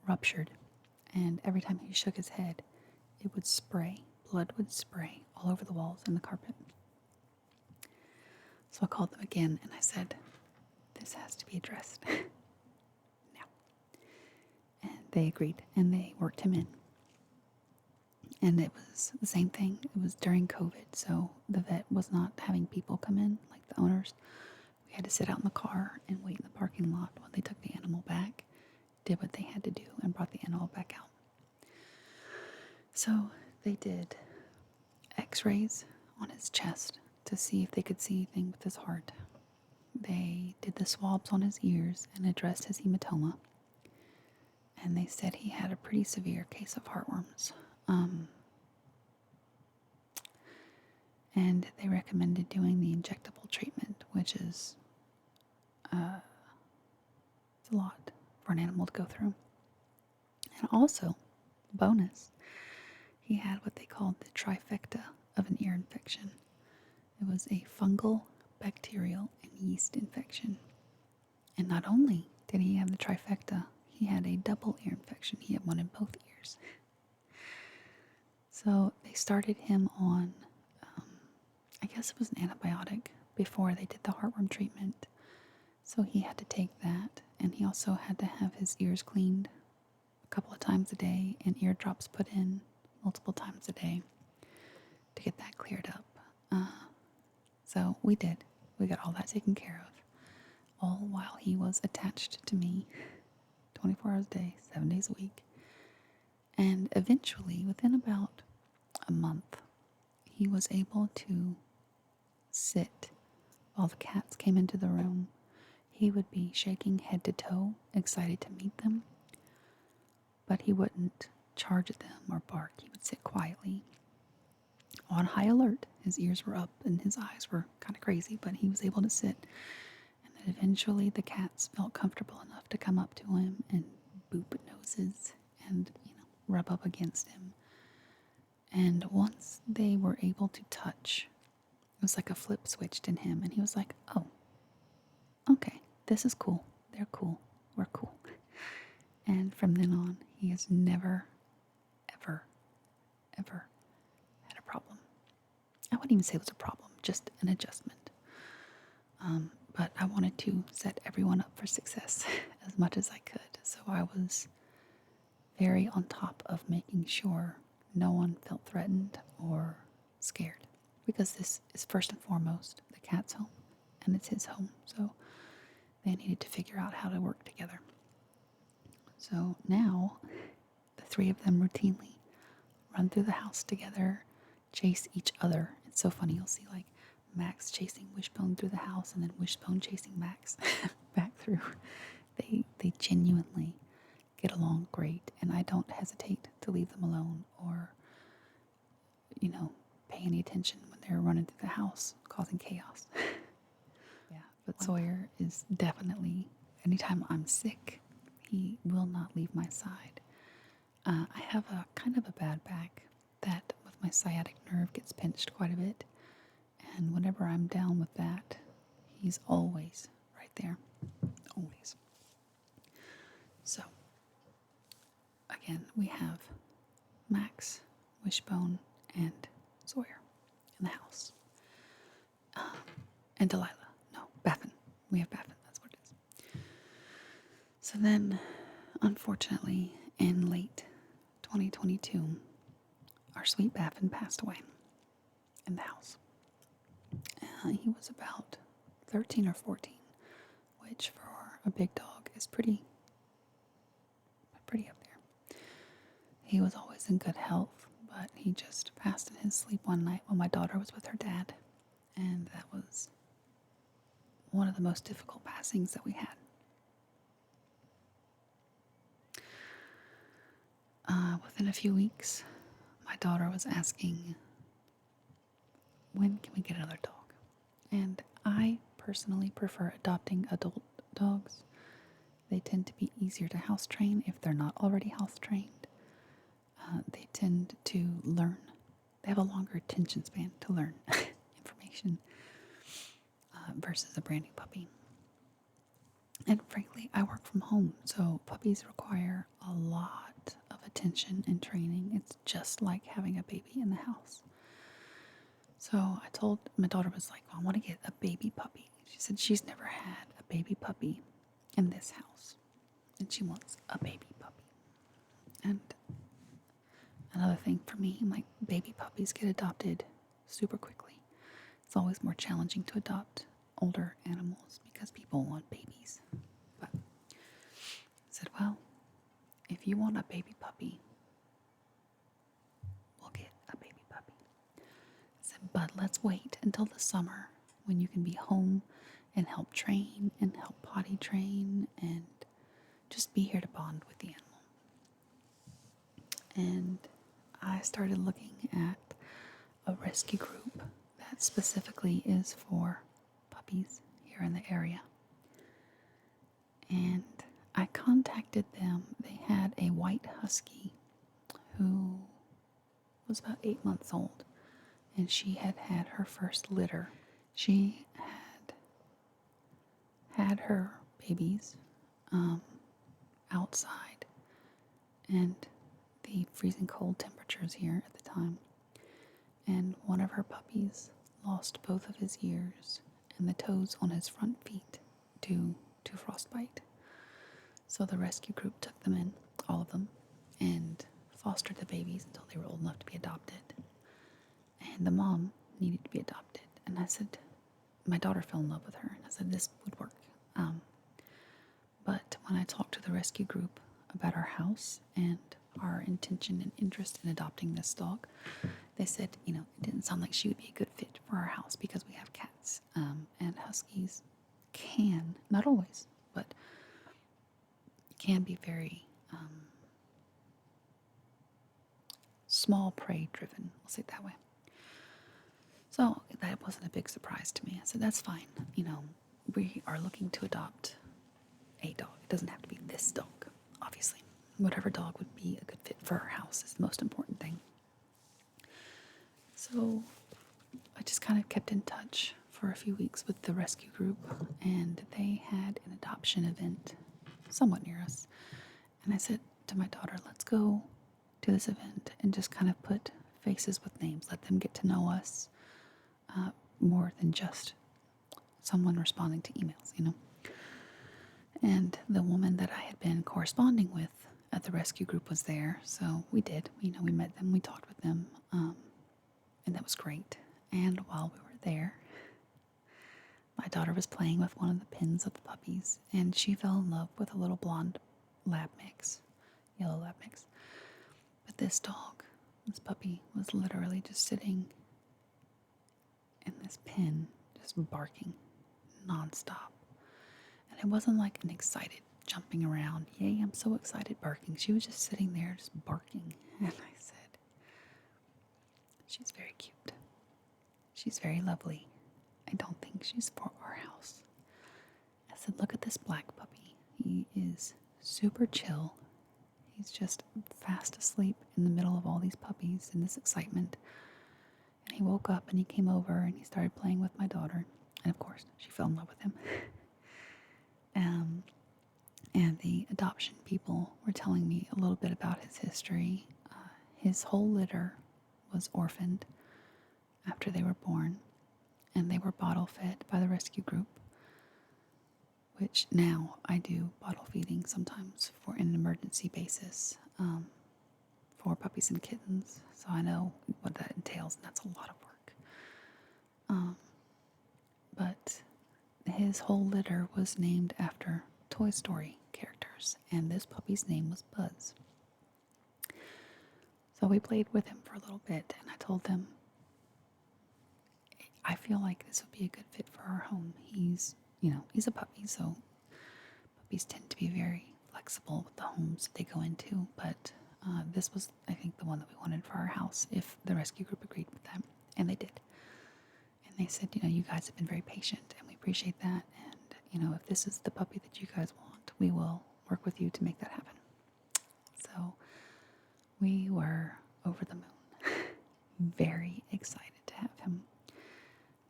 S1: ruptured, and every time he shook his head, it would spray. Blood would spray all over the walls and the carpet. So I called them again and I said, this has to be addressed now. And they agreed and they worked him in. And it was the same thing. It was during COVID, so the vet was not having people come in, like the owners. We had to sit out in the car and wait in the parking lot while they took the animal back, did what they had to do, and brought the animal back out. So they did x-rays on his chest to see if they could see anything with his heart. They did the swabs on his ears and addressed his hematoma. And they said he had a pretty severe case of heartworms. And they recommended doing the injectable treatment, which is it's a lot for an animal to go through. And also, bonus, he had what they called the trifecta of an ear infection. It was a fungal, bacterial, and yeast infection. And not only did he have the trifecta, he had a double ear infection. He had one in both ears. So they started him on, I guess it was an antibiotic before they did the heartworm treatment. So he had to take that, and he also had to have his ears cleaned a couple of times a day and eardrops put in multiple times a day to get that cleared up. So we did. We got all that taken care of, all while he was attached to me 24 hours a day, 7 days a week. And eventually, within about a month, he was able to sit while the cats came into the room. He would be shaking head to toe, excited to meet them, but he wouldn't charge at them or bark. He would sit quietly on high alert. His ears were up and his eyes were kind of crazy, but he was able to sit. And then eventually the cats felt comfortable enough to come up to him and boop noses and, rub up against him. And once they were able to touch, it was like a flip switched in him, and he was like, oh, okay, this is cool. They're cool. We're cool. And from then on, he has never, ever, ever had a problem. I wouldn't even say it was a problem, just an adjustment. But I wanted to set everyone up for success as much as I could. So I was very on top of making sure no one felt threatened or scared. Because this is first and foremost the cat's home, and it's his home. So they needed to figure out how to work together. So now the three of them routinely run through the house together, chase each other. It's so funny. You'll see like Max chasing Wishbone through the house and then Wishbone chasing Max back through. They genuinely get along great, and I don't hesitate to leave them alone or, pay any attention when they're running through the house causing chaos. Yeah, but Sawyer is definitely, anytime I'm sick, he will not leave my side. I have a kind of a bad back that with my sciatic nerve gets pinched quite a bit. And whenever I'm down with that, he's always right there. Always. So, again, we have Max, Wishbone, and Sawyer in the house. And Delilah. No, Baffin. We have Baffin. That's what it is. So then, unfortunately, in late 2022, our sweet Baffin passed away in the house. He was about 13 or 14, which for a big dog is pretty up there. He was always in good health, but he just passed in his sleep one night while my daughter was with her dad, and that was one of the most difficult passings that we had. Within a few weeks, my daughter was asking, when can we get another dog? And I personally prefer adopting adult dogs. They tend to be easier to house train if they're not already house trained. They tend to learn. They have a longer attention span to learn information versus a brand new puppy. And frankly, I work from home, so puppies require a lot of attention and training. It's just like having a baby in the house. So I told my daughter was like, I want to get a baby puppy. She said she's never had a baby puppy in this house. And she wants a baby puppy. And another thing for me, like baby puppies get adopted super quickly. It's always more challenging to adopt older animals because people want babies. But I said, well, if you want a baby puppy, we'll get a baby puppy. I said, but let's wait until the summer when you can be home and help train and help potty train and just be here to bond with the animal. And I started looking at a rescue group that specifically is for puppies here in the area. And I contacted them. They had a white husky who was about 8 months old, and she had had her first litter. She had her babies outside, and the freezing cold temperatures here at the time. And one of her puppies lost both of his ears and the toes on his front feet due to frostbite. So the rescue group took them in, all of them, and fostered the babies until they were old enough to be adopted. And the mom needed to be adopted. And I said, my daughter fell in love with her, and I said this would work. But when I talked to the rescue group about our house and our intention and interest in adopting this dog, they said, it didn't sound like she would be a good fit for our house because we have cats. And huskies can, not always, but can be very small prey driven. We'll say it that way. So that wasn't a big surprise to me. I said, that's fine. We are looking to adopt a dog. It doesn't have to be this dog, obviously. Whatever dog would be a good fit for our house is the most important thing. So I just kind of kept in touch for a few weeks with the rescue group, and they had an adoption event somewhat near us. And I said to my daughter, let's go to this event and just kind of put faces with names, let them get to know us more than just someone responding to emails, And the woman that I had been corresponding with at the rescue group was there, so we did. We met them, we talked with them, and that was great. And while we were there, my daughter was playing with one of the pins of the puppies, and she fell in love with a little blonde lab mix, yellow lab mix. But this puppy, was literally just sitting in this pin, just barking nonstop. And it wasn't like an excited jumping around, yay, I'm so excited barking. She was just sitting there just barking. And I said, she's very cute. She's very lovely. I don't think she's for our house. I said, look at this black puppy. He is super chill. He's just fast asleep in the middle of all these puppies and this excitement. And he woke up and he came over and he started playing with my daughter. And of course, she fell in love with him. And the adoption people were telling me a little bit about his history. His whole litter was orphaned after they were born, and they were bottle fed by the rescue group, which now I do bottle feeding sometimes for an emergency basis for puppies and kittens. So I know what that entails, and that's a lot of work. But his whole litter was named after Toy Story characters, and this puppy's name was Buzz. So we played with him for a little bit, and I told him, I feel like this would be a good fit for our home. He's a puppy, so puppies tend to be very flexible with the homes they go into, but this was, I think, the one that we wanted for our house if the rescue group agreed with that, and they did. And they said, you guys have been very patient, and we appreciate that, and, if this is the puppy that you guys want, we will work with you to make that happen. So we were over the moon, very excited to have him.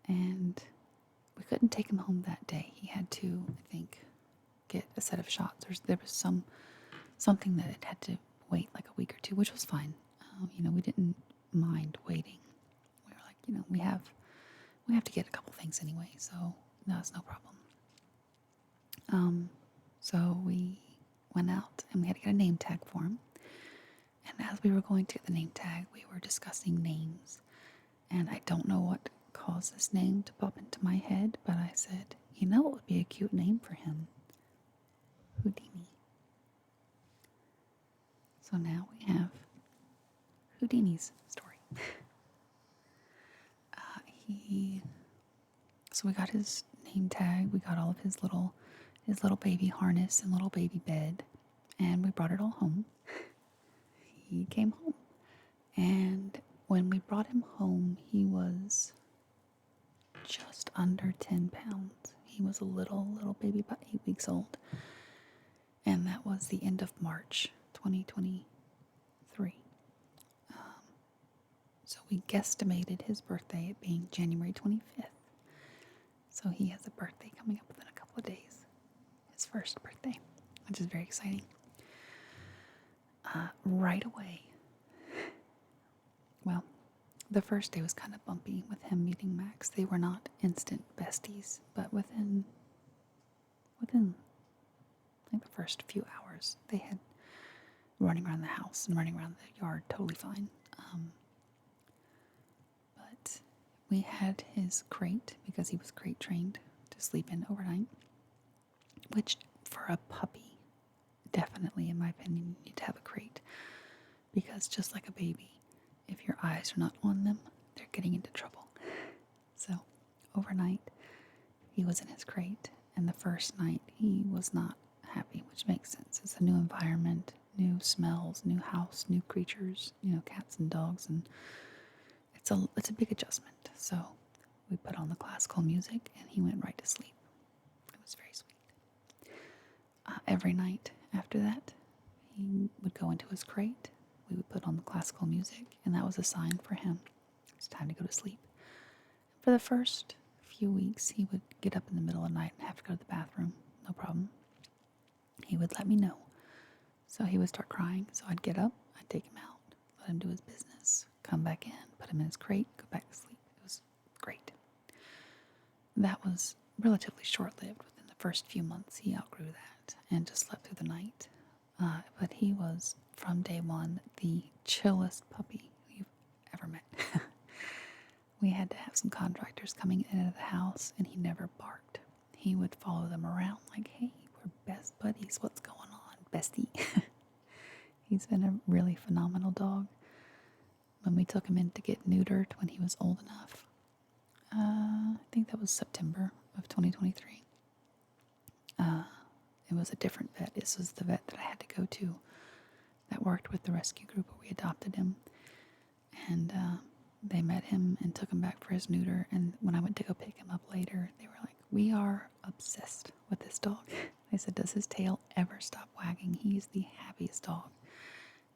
S1: And we couldn't take him home that day. He had to, I think, get a set of shots. There was something that it had to wait like a week or two, which was fine. We didn't mind waiting. We were like, we have to get a couple things anyway, so no, it's no problem. So we went out and we had to get a name tag for him. And as we were going to get the name tag, we were discussing names. And I don't know what caused this name to pop into my head, but I said, it would be a cute name for him. Houdini. So now we have Houdini's story. So we got his name tag, we got all of his little baby harness and little baby bed, and we brought it all home. He came home, and when we brought him home, he was just under 10 pounds. He was a little baby, about 8 weeks old, and that was the end of March 2023. So we guesstimated his birthday at being January 25th. So he has a birthday coming up within a couple of days. His first birthday, which is very exciting. Right away. Well, the first day was kind of bumpy with him meeting Max. They were not instant besties, but within like the first few hours, they had running around the house and running around the yard totally fine. But we had his crate because he was crate trained to sleep in overnight, which for a puppy, definitely in my opinion, you need to have a crate, because just like a baby, if your eyes are not on them, they're getting into trouble. So overnight, he was in his crate, and the first night he was not happy, which makes sense. It's a new environment, new smells, new house, new creatures, cats and dogs, and it's a big adjustment. So we put on the classical music, and he went right to sleep. It was very sweet. Every night after that, he would go into his crate. We would put on the classical music, and that was a sign for him. It's time to go to sleep. For the first few weeks, he would get up in the middle of the night and have to go to the bathroom. No problem. He would let me know. So he would start crying. So I'd get up, I'd take him out, let him do his business, come back in, put him in his crate, go back to sleep. It was great. That was relatively short-lived. Within the first few months, he outgrew that and just slept through the night. But he was, from day one, the chillest puppy you've ever met. We had to have some contractors coming into the house, and he never barked. He would follow them around like, hey, we're best buddies. What's going on, bestie? He's been a really phenomenal dog. When we took him in to get neutered when he was old enough, I think that was September of 2023. It was a different vet. This was the vet that I had to go to that worked with the rescue group where we adopted him. And they met him and took him back for his neuter. And when I went to go pick him up later, they were like, we are obsessed with this dog. They said, does his tail ever stop wagging? He's the happiest dog.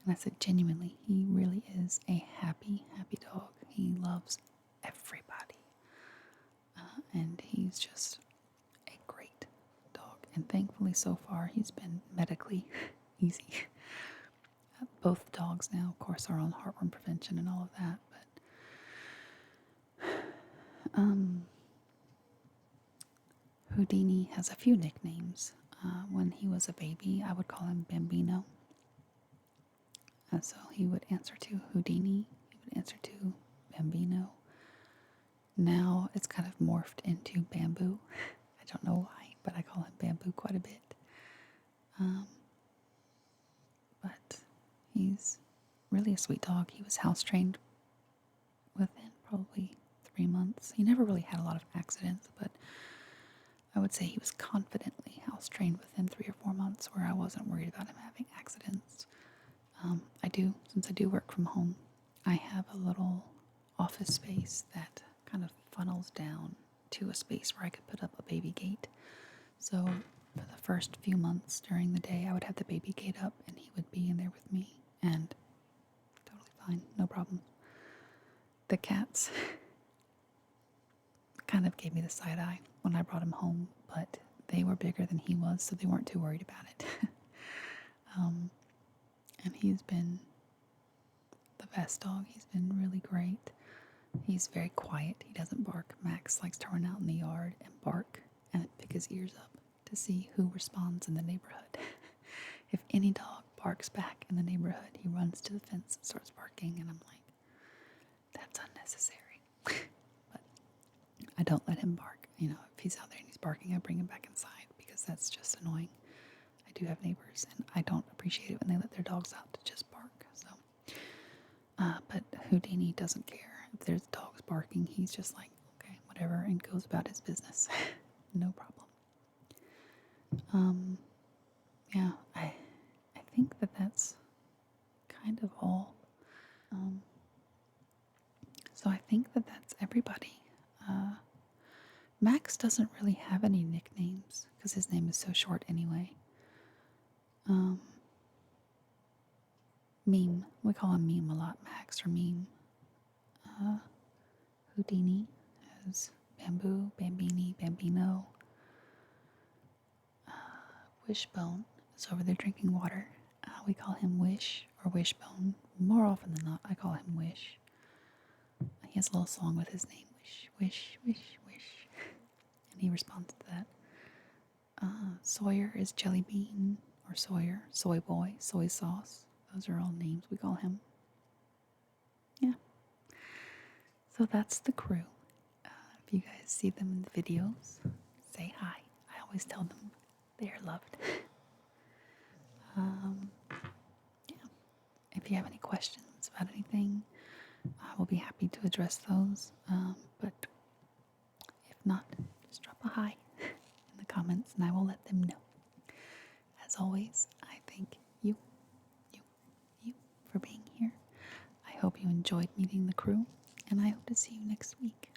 S1: And I said, genuinely, he really is a happy, happy dog. He loves everybody. And he's just a great dog. And thankfully, so far, he's been medically easy. Both dogs now, of course, are on heartworm prevention and all of that. But Houdini has a few nicknames. When he was a baby, I would call him Bambino. So he would answer to Houdini. He would answer to Bambino. Now it's kind of morphed into Bamboo. I don't know why, but I call him Bamboo quite a bit. But he's really a sweet dog. He was house trained within probably 3 months. He never really had a lot of accidents, but I would say he was confidently house trained within 3 or 4 months, where I wasn't worried about him having accidents. Since I do work from home, I have a little office space that kind of funnels down to a space where I could put up a baby gate. So for the first few months during the day, I would have the baby gate up, and he would be in there with me, and totally fine, no problem. The cats kind of gave me the side eye when I brought him home, but they were bigger than he was, so they weren't too worried about it. And he's been the best dog. He's been really great. He's very quiet. He doesn't bark. Max likes to run out in the yard and bark and pick his ears up to see who responds in the neighborhood. If any dog barks back in the neighborhood, he runs to the fence and starts barking, and I'm like, that's unnecessary. But I don't let him bark. If he's out there and he's barking, I bring him back inside because that's just annoying. I do have neighbors, and I don't appreciate it when they let their dogs out to just bark. So, but Houdini doesn't care. If there's dogs barking, he's just like, okay, whatever, and goes about his business. No problem. Yeah, I think that's kind of all. So I think that's everybody. Max doesn't really have any nicknames because his name is so short anyway. Meme. We call him Meme a lot. Max or Meme. Houdini is Bamboo, Bambini, Bambino. Wishbone is over there drinking water. We call him Wish or Wishbone. More often than not, I call him Wish. He has a little song with his name. Wish, wish, wish, wish. And he responds to that. Sawyer is Jelly Bean or Sawyer. Soy Boy, Soy Sauce. Those are all names we call him. Yeah. So that's the crew. If you guys see them in the videos, say hi. I always tell them they are loved. Yeah. If you have any questions about anything, I will be happy to address those. But if not, just drop a hi in the comments and I will let them know. As always, I thank you for being here. I hope you enjoyed meeting the crew, and I hope to see you next week.